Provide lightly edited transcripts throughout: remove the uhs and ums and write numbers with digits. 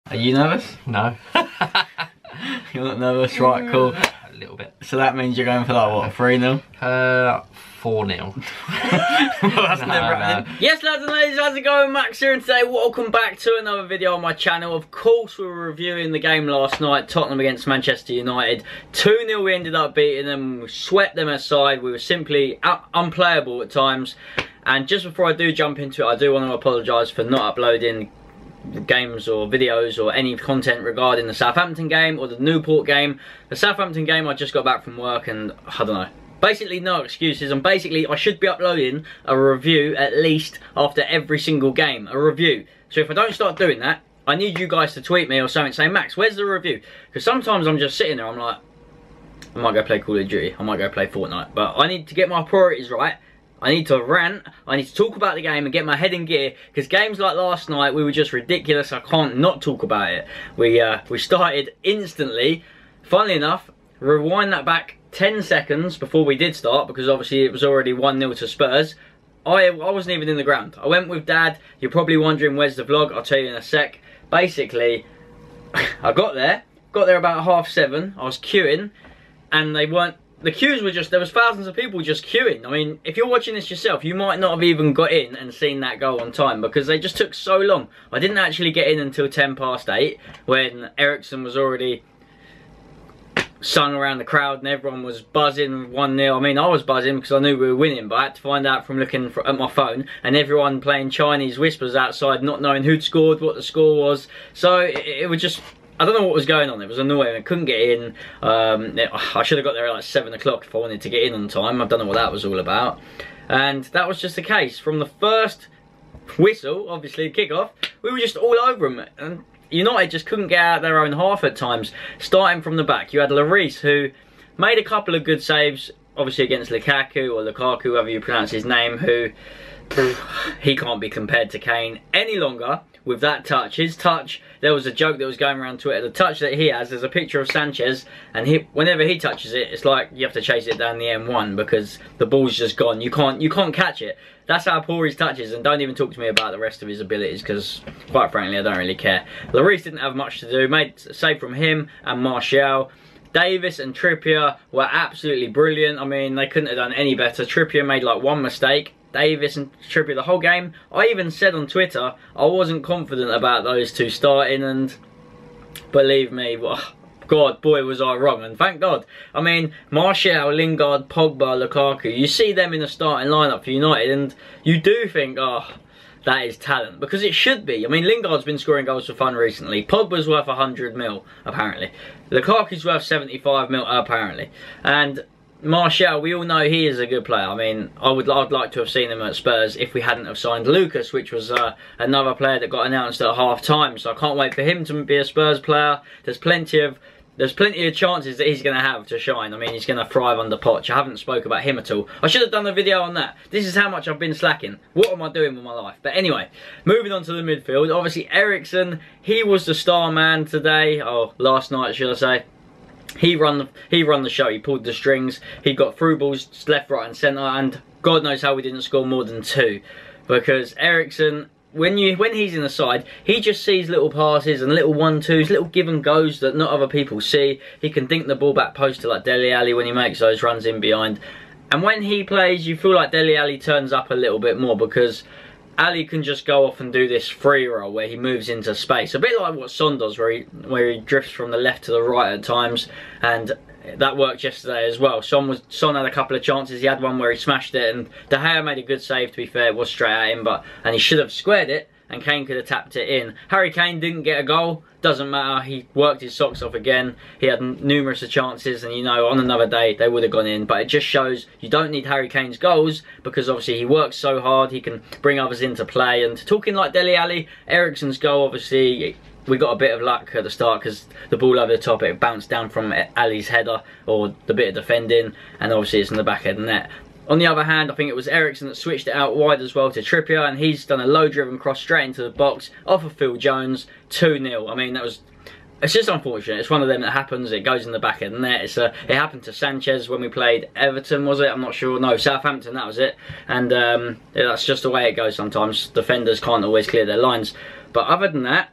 Are you nervous? No. You're not nervous? Right, cool. A little bit. So that means you're going for like what, 3-0? 4-0. Well, that's never happening. Yes, lads and ladies, how's it going? Max here, and today welcome back to another video on my channel. Of course, we were reviewing the game last night, Tottenham against Manchester United. 2-0 we ended up beating them, we swept them aside, we were simply unplayable at times. And just before I do jump into it, I do want to apologise for not uploading games or videos or any content regarding the Southampton game or the Newport game. The Southampton game, I just got back from work and I don't know. Basically no excuses, and basically I should be uploading a review at least after every single game, a review. So if I don't start doing that, I need you guys to tweet me or something saying, Max, where's the review? Because sometimes I'm just sitting there, I'm like, I might go play Call of Duty, I might go play Fortnite, but I need to get my priorities right. I need to rant, I need to talk about the game and get my head in gear, because games like last night, we were just ridiculous. I can't not talk about it. We started instantly. Funnily enough, rewind that back 10 seconds before we did start, because obviously it was already 1-0 to Spurs. I wasn't even in the ground. I went with Dad. You're probably wondering where's the vlog, I'll tell you in a sec. Basically, I got there about 7:30, I was queuing, and they weren't, the queues were just, there was thousands of people just queuing. I mean, if you're watching this yourself, you might not have even got in and seen that goal on time because they just took so long. I didn't actually get in until 8:10 when Eriksen was already sung around the crowd and everyone was buzzing 1-0. I mean, I was buzzing because I knew we were winning, but I had to find out from looking at my phone, and everyone playing Chinese whispers outside, not knowing who'd scored, what the score was. So it was just, I don't know what was going on. It was annoying. I couldn't get in. I should have got there at like 7 o'clock if I wanted to get in on time. I don't know what that was all about. And that was just the case. From the first whistle, obviously, kick-off, we were just all over them. And United just couldn't get out their own half at times. Starting from the back, you had Lloris, who made a couple of good saves, obviously against Lukaku, or Lukaku, however you pronounce his name, who he can't be compared to Kane any longer with that touch. His touch, there was a joke that was going around Twitter, the touch that he has, there's a picture of Sanchez, and whenever he touches it, it's like you have to chase it down the M1 because the ball's just gone. You can't catch it. That's how poor his touch is, and don't even talk to me about the rest of his abilities because, quite frankly, I don't really care. Lloris didn't have much to do, made a save from him and Martial. Davis and Trippier were absolutely brilliant. I mean, they couldn't have done any better. Trippier made like one mistake. Davis and Trippier the whole game. I even said on Twitter I wasn't confident about those two starting, and believe me, God, boy was I wrong, and thank God. I mean, Martial, Lingard, Pogba, Lukaku, you see them in the starting lineup for United and you do think, oh, that is talent, because it should be. I mean, Lingard's been scoring goals for fun recently. Pogba's worth 100 mil, apparently. Lukaku's worth 75 mil, apparently. And Martial, we all know he is a good player. I mean, I'd like to have seen him at Spurs if we hadn't have signed Lucas, which was another player that got announced at half-time. So I can't wait for him to be a Spurs player. There's plenty of chances that he's going to have to shine. I mean, he's going to thrive under Poch. I haven't spoke about him at all. I should have done a video on that. This is how much I've been slacking. What am I doing with my life? But anyway, moving on to the midfield. Obviously, Eriksen, he was the star man today. Oh, last night, should I say. He run the show. He pulled the strings. He got through balls left, right and centre. And God knows how we didn't score more than 2. Because Eriksen, when he's in the side, he just sees little passes and little 1-2s, little give and goes that not other people see. He can dink the ball back post to like Dele Alli when he makes those runs in behind. And when he plays, you feel like Dele Alli turns up a little bit more, because Ali can just go off and do this free roll where he moves into space. A bit like what Son does, where he drifts from the left to the right at times, and that worked yesterday as well. Son had a couple of chances. He had one where he smashed it, and De Gea made a good save, to be fair. It was straight at him, and he should have squared it, and Kane could have tapped it in. Harry Kane didn't get a goal. Doesn't matter. He worked his socks off again. He had numerous of chances, and you know, on another day they would have gone in. But it just shows you don't need Harry Kane's goals, because obviously he works so hard. He can bring others into play. And talking like Dele Alli, Eriksen's goal, obviously we got a bit of luck at the start because the ball over the top, it bounced down from Ali's header or the bit of defending, and obviously it's in the back of the net. On the other hand, I think it was Eriksen that switched it out wide as well to Trippier, and he's done a low-driven cross straight into the box off of Phil Jones, 2-0. I mean, it's just unfortunate. It's one of them that happens. It goes in the back of the net. It happened to Sanchez when we played Everton, was it? I'm not sure. No, Southampton, that was it. And that's just the way it goes sometimes. Defenders can't always clear their lines. But other than that,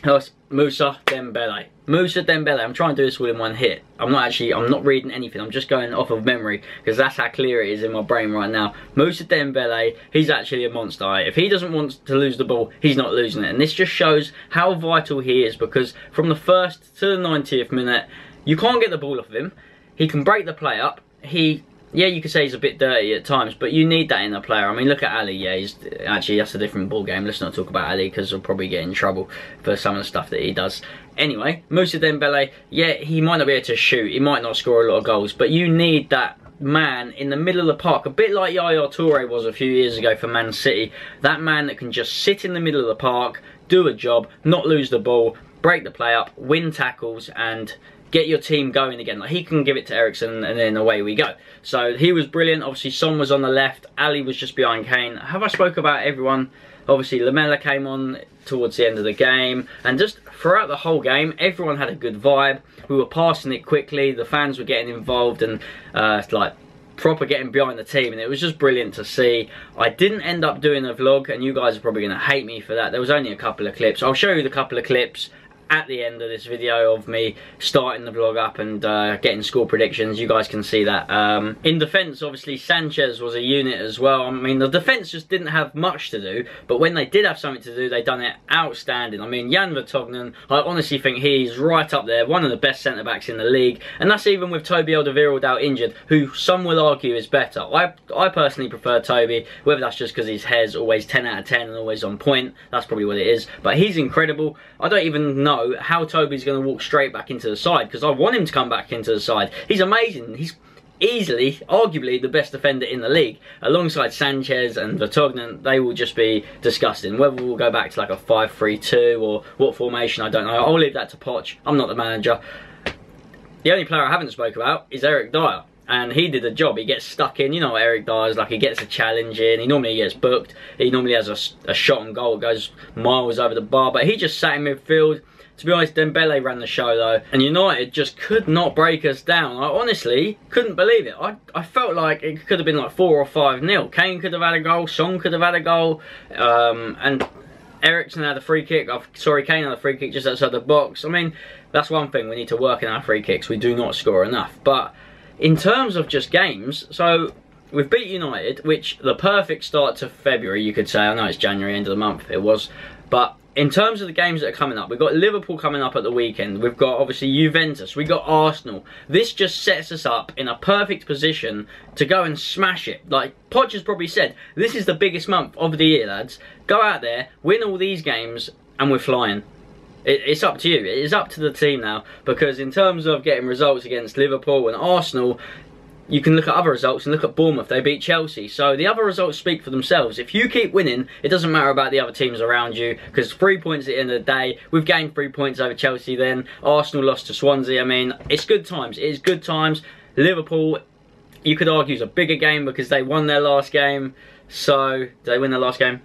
Moussa Dembele. Moussa Dembele. I'm trying to do this all in one hit. I'm not reading anything. I'm just going off of memory because that's how clear it is in my brain right now. Moussa Dembele, he's actually a monster. If he doesn't want to lose the ball, he's not losing it. And this just shows how vital he is, because from the 1st to the 90th minute, you can't get the ball off of him. He can break the play up. Yeah, you could say he's a bit dirty at times, but you need that in a player. I mean, look at Ali. Yeah, actually, that's a different ball game. Let's not talk about Ali because we'll probably get in trouble for some of the stuff that he does. Anyway, Moussa Dembele, yeah, he might not be able to shoot. He might not score a lot of goals, but you need that man in the middle of the park, a bit like Yaya Toure was a few years ago for Man City. That man that can just sit in the middle of the park, do a job, not lose the ball, break the play up, win tackles, and get your team going again. Like, he can give it to Eriksen and then away we go. So he was brilliant. Obviously Son was on the left, Ali was just behind Kane. Have I spoke about everyone? Obviously Lamela came on towards the end of the game, and just throughout the whole game everyone had a good vibe. We were passing it quickly, the fans were getting involved and like proper getting behind the team, and it was just brilliant to see. I didn't end up doing a vlog, and you guys are probably going to hate me for that. There was only a couple of clips. I'll show you the couple of clips at the end of this video of me starting the vlog up and getting score predictions. You guys can see that. In defence, obviously Sanchez was a unit as well. I mean, the defence just didn't have much to do, but when they did have something to do, they done it outstanding. I mean, Jan Vertonghen, I honestly think he's right up there, one of the best centre-backs in the league, and that's even with Toby Alderweireld out injured, who some will argue is better. I personally prefer Toby, whether that's just because his hair's always 10 out of 10 and always on point. That's probably what it is, but he's incredible. I don't even know how Toby's going to walk straight back into the side, because I want him to come back into the side. He's amazing. He's easily, arguably, the best defender in the league. Alongside Sanchez and Vertonghen, they will just be disgusting. Whether we'll go back to like a 5-3-2 or what formation, I don't know. I'll leave that to Poch. I'm not the manager. The only player I haven't spoke about is Eric Dyer. And he did a job. He gets stuck in. You know what Eric Dyer's like. He gets a challenge in. He normally gets booked. He normally has a shot on goal. It goes miles over the bar. But he just sat in midfield. To be honest, Dembele ran the show though. And United just could not break us down. I honestly couldn't believe it. I felt like it could have been like 4 or 5-0. Kane could have had a goal. Son could have had a goal. And Eriksen had a free kick. Sorry, Kane had a free kick just outside the box. I mean, that's one thing. We need to work in our free kicks. We do not score enough. But in terms of just games, so we've beat United, which the perfect start to February, you could say. I know it's January, end of the month, it was. But in terms of the games that are coming up, we've got Liverpool coming up at the weekend. We've got, obviously, Juventus. We've got Arsenal. This just sets us up in a perfect position to go and smash it. Like Poch has probably said, this is the biggest month of the year, lads. Go out there, win all these games, and we're flying. It's up to you. It is up to the team now, because in terms of getting results against Liverpool and Arsenal, you can look at other results and look at Bournemouth. They beat Chelsea. So the other results speak for themselves. If you keep winning, it doesn't matter about the other teams around you, because 3 points at the end of the day. We've gained 3 points over Chelsea then. Arsenal lost to Swansea. I mean, it's good times. It is good times. Liverpool, you could argue, is a bigger game because they won their last game. So, did they win their last game?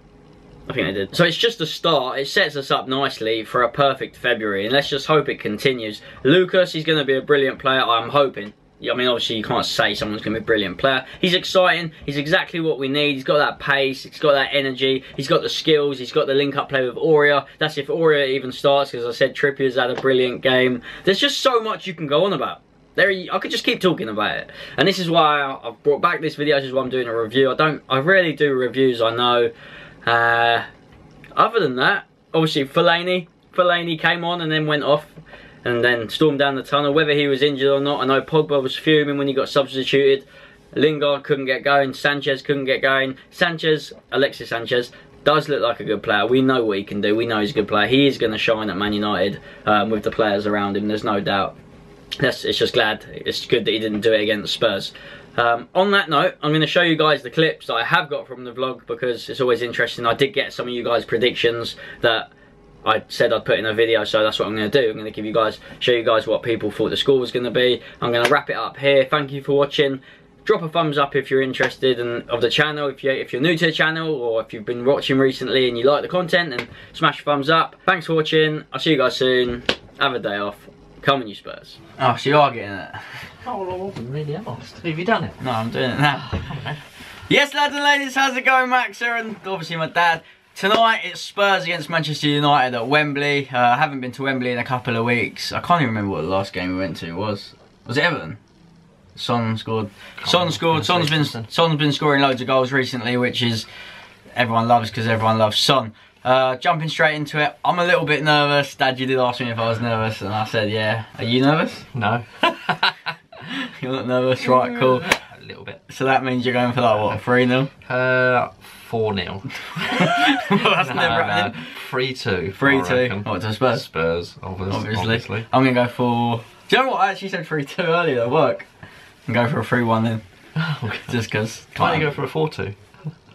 I think they did. So it's just a start. It sets us up nicely for a perfect February, and let's just hope it continues. Lucas, he's going to be a brilliant player, I'm hoping. I mean, obviously you can't say someone's going to be a brilliant player. He's exciting. He's exactly what we need. He's got that pace. He's got that energy. He's got the skills. He's got the link-up play with Aurier. That's if Aurier even starts, because I said Trippier's had a brilliant game. There's just so much you can go on about. I could just keep talking about it. And this is why I've brought back this video. This is why I'm doing a review. I rarely do reviews, I know. Other than that, obviously Fellaini came on and then went off and then stormed down the tunnel. Whether he was injured or not, I know Pogba was fuming when he got substituted. Lingard couldn't get going. Sanchez couldn't get going. Alexis Sanchez does look like a good player. We know what he can do. We know he's a good player. He is going to shine at Man United with the players around him. There's no doubt. It's just glad. It's good that he didn't do it against Spurs. On that note, I'm going to show you guys the clips that I have got from the vlog, because it's always interesting. I did get some of you guys' predictions that I said I'd put in a video, so that's what I'm going to do. I'm going to show you guys what people thought the score was going to be. I'm going to wrap it up here. Thank you for watching. Drop a thumbs up if you're interested of the channel. If you're new to the channel, or if you've been watching recently and you like the content, then smash a thumbs up. Thanks for watching. I'll see you guys soon. Have a day off. Come on, you Spurs. Oh, so you are getting it. Oh, well, I wasn't really asked. Have you done it? No, I'm doing it now. Yes, lads and ladies, how's it going? Max here, and obviously my dad. tonight it's Spurs against Manchester United at Wembley. I haven't been to Wembley in a couple of weeks. I can't even remember what the last game we went to was. Was it Everton? Son scored. Son's been scoring loads of goals recently, which is everyone loves because everyone loves Son. Jumping straight into it, I'm a little bit nervous. Dad, you did ask me if I was nervous, and I said yeah. Are you nervous? No. You're not nervous, right? Cool. A little bit. So that means you're going for like what, 3-0? 4-0. Well, that's never happening. 3-2. 3-2. What, to Spurs? Spurs, obviously. I'm gonna go for. Do you know what? I actually said 3-2 earlier at work. I'm going for a 3-1 then. Okay. Just because. Why don't you go for a 4-2?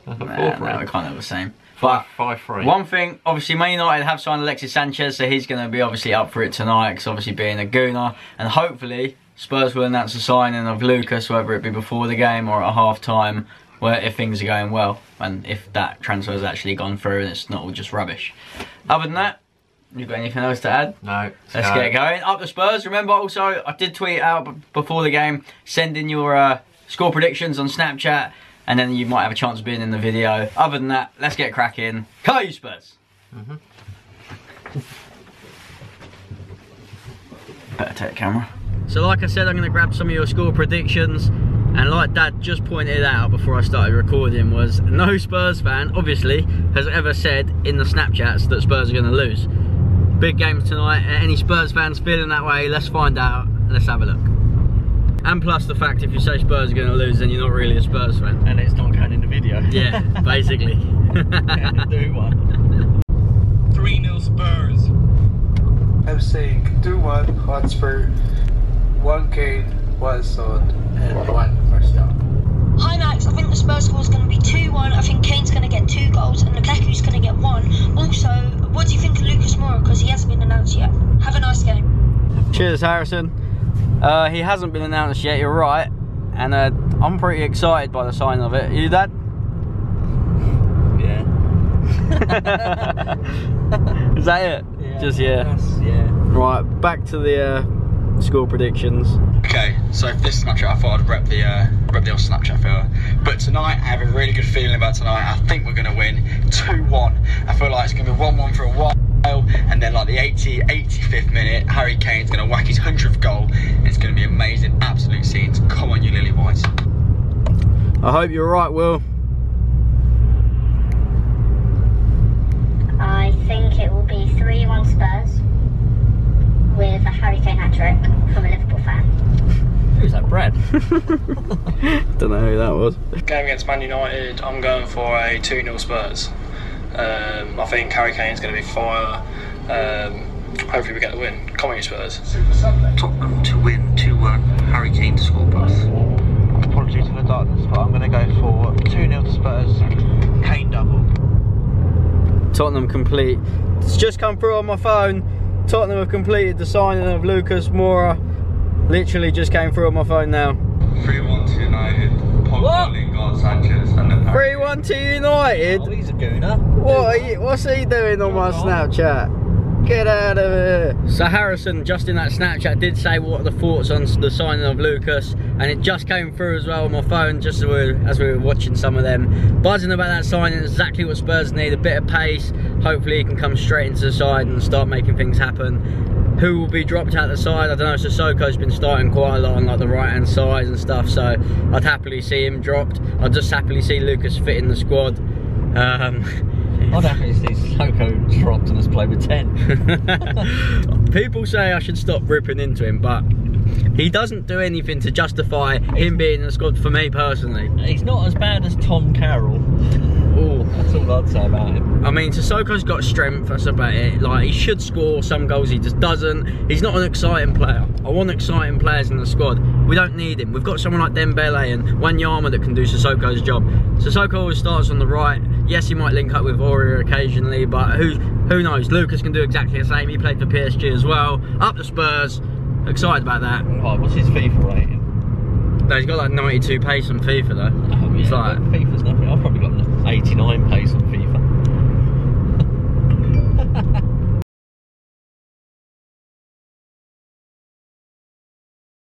No, we can't have the same. 5-3. One thing, obviously, Man United have signed Alexis Sanchez, so he's going to be obviously up for it tonight, because obviously being a gooner, and hopefully Spurs will announce the signing of Lucas, whether it be before the game or at half time, where if things are going well, and if that transfer has actually gone through and it's not all just rubbish. Other than that, you got anything else to add? No. Let's get going. Up the Spurs. Remember also, I did tweet out before the game, send in your score predictions on Snapchat, and then you might have a chance of being in the video. Other than that, let's get cracking. Go you Spurs! Better take the camera. So like I said, I'm going to grab some of your score predictions, and like Dad just pointed out before I started recording, was no Spurs fan, obviously, has ever said in the Snapchats that Spurs are going to lose. Big game tonight. Any Spurs fans feeling that way? Let's find out. Let's have a look. And plus the fact, if you say Spurs are going to lose, then you're not really a Spurs fan. And it's not going in the video. Yeah, basically. Do one. 3-0 Spurs. I'm saying 2-1 Hotspur, 1 Kane, 1 Son, and 1 Verstappen. Hi Max, I think the Spurs score is going to be 2-1. I think Kane's going to get 2 goals and Lukaku's going to get 1. Also, what do you think of Lucas Moura? Because he hasn't been announced yet. Have a nice game. Cheers, Harrison. He hasn't been announced yet, you're right. And I'm pretty excited by the sign of it. Are you, Dad? Yeah. Is that it? Yeah. Just yeah. Yeah. Right, back to the score predictions. Okay, so for this Snapchat, I thought I'd rep the old Snapchat filler. But tonight, I have a really good feeling about tonight. I think we're going to win 2-1. I feel like it's going to be 1-1 for a while. And then like the 85th minute, Harry Kane's going to whack his 100th goal. It's going to be amazing, absolute scenes. Come on, you lily whites. I hope you're right, Will. I think it will be 3-1 Spurs with a Harry Kane hat-trick from a Liverpool fan. Who's that, Brad? Don't know who that was. Game against Man United, I'm going for a 2-0 Spurs. I think Harry Kane's going to be fire. Hopefully we get the win. Come on you Spurs. Tottenham to win 2-1, Harry Kane to score both. Apologies for the darkness, but I'm going to go for 2-0 Spurs, Kane double. Tottenham complete. It's just come through on my phone. Tottenham have completed the signing of Lucas Moura. Literally just came through on my phone now. 3-1 to United. What? Lingard, Sanchez, and then 3-1 to United? Oh, he's a gooner. What's he doing on my Snapchat? Get out of here. So Harrison, just in that Snapchat, did say what are the thoughts on the signing of Lucas, and it just came through as well on my phone just as we were watching some of them. Buzzing about that signing, exactly what Spurs need, a bit of pace. Hopefully he can come straight into the side and start making things happen. Who will be dropped out the side? I don't know. Sissoko's been starting quite a lot on like the right hand side and stuff, so I'd happily see him dropped. I'd just happily see Lucas fit in the squad. I'd happily see Sissoko dropped and has played with 10. People say I should stop ripping into him, but he doesn't do anything to justify him being in the squad for me personally. He's not as bad as Tom Carroll. Ooh. That's all I'd say about him. I mean, Sissoko's got strength, that's about it. Like, he should score some goals, he just doesn't. He's not an exciting player. I want exciting players in the squad. We don't need him. We've got someone like Dembele and Wanyama that can do Sissoko's job. Sissoko always starts on the right. Yes, he might link up with Aurier occasionally, but who knows? Lucas can do exactly the same. He played for PSG as well. Up the Spurs. Excited about that. Oh, what's his FIFA rating? No, he's got like 92 pace on FIFA though. Oh, yeah, it's like FIFA's nothing. I've probably got 89 pace on